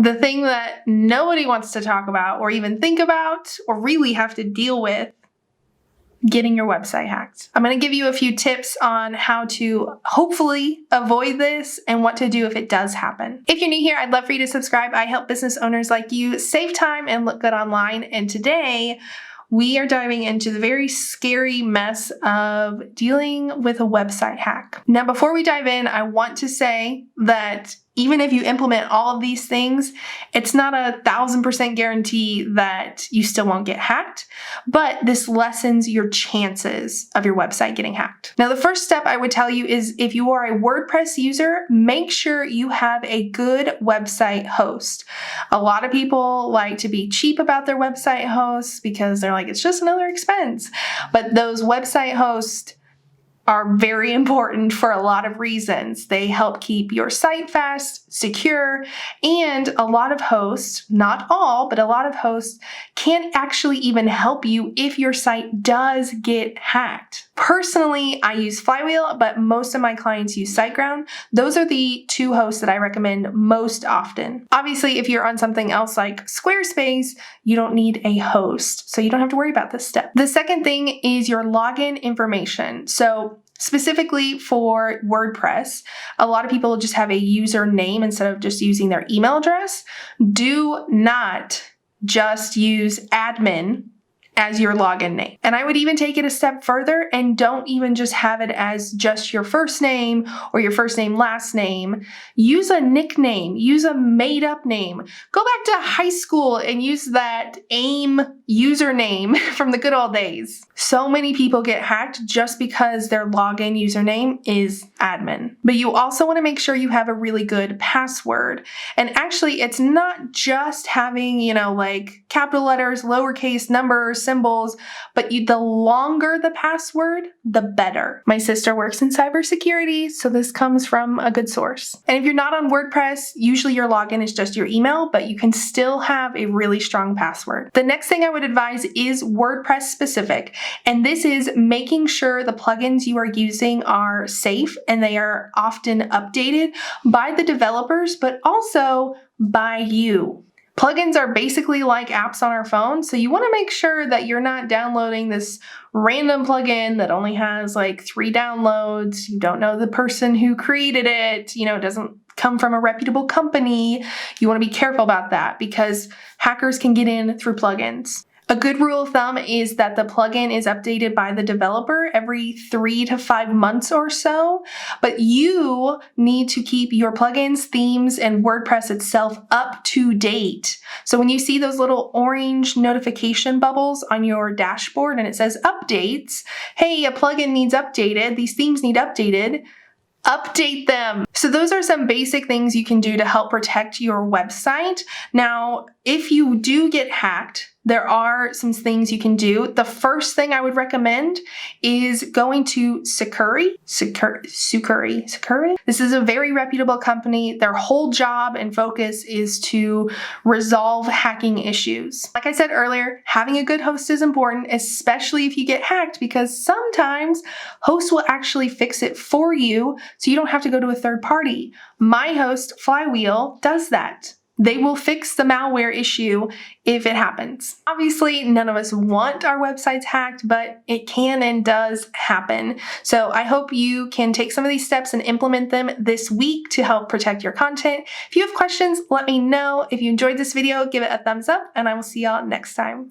The thing that nobody wants to talk about or even think about or really have to deal with: getting your website hacked. I'm going to give you a few tips on how to hopefully avoid this and what to do if it does happen. If you're new here, I'd love for you to subscribe. I help business owners like you save time and look good online. And today we are diving into the very scary mess of dealing with a website hack. Now, before we dive in, I want to say that even if you implement all of these things, it's not 1,000% guarantee that you still won't get hacked, but this lessens your chances of your website getting hacked. Now, the first step I would tell you is if you are a WordPress user, make sure you have a good website host. A lot of people like to be cheap about their website hosts because they're like, it's just another expense. But those website hosts are very important for a lot of reasons. They help keep your site fast, secure, and a lot of hosts, not all, but a lot of hosts can't actually even help you if your site does get hacked. Personally, I use Flywheel, but most of my clients use SiteGround. Those are the two hosts that I recommend most often. Obviously, if you're on something else like Squarespace, you don't need a host, so you don't have to worry about this step. The second thing is your login information. So specifically for WordPress, a lot of people just have a username instead of just using their email address. Do not just use admin as your login name. And I would even take it a step further and don't even just have it as just your first name or your first name, last name. Use a nickname, use a made up name. Go back to high school and use that AIM username from the good old days. So many people get hacked just because their login username is admin. But you also want to make sure you have a really good password. And actually, it's not just having, like capital letters, lowercase, numbers, symbols, but the longer the password, the better. My sister works in cybersecurity, so this comes from a good source. And if you're not on WordPress, usually your login is just your email, but you can still have a really strong password. The next thing I would advise is WordPress specific, and this is making sure the plugins you are using are safe and they are often updated by the developers, but also by you. Plugins are basically like apps on our phone, so you want to make sure that you're not downloading this random plugin that only has like 3 downloads. You don't know the person who created it, it doesn't come from a reputable company. You want to be careful about that because hackers can get in through plugins. A good rule of thumb is that the plugin is updated by the developer every 3 to 5 months or so, but you need to keep your plugins, themes, and WordPress itself up to date. So when you see those little orange notification bubbles on your dashboard and it says updates, hey, a plugin needs updated, these themes need updated, update them. So those are some basic things you can do to help protect your website. Now, if you do get hacked, there are some things you can do. The first thing I would recommend is going to Sucuri. This is a very reputable company. Their whole job and focus is to resolve hacking issues. Like I said earlier, having a good host is important, especially if you get hacked, because sometimes hosts will actually fix it for you so you don't have to go to a third party. My host, Flywheel, does that. They will fix the malware issue if it happens. Obviously, none of us want our websites hacked, but it can and does happen. So I hope you can take some of these steps and implement them this week to help protect your content. If you have questions, let me know. If you enjoyed this video, give it a thumbs up, and I will see y'all next time.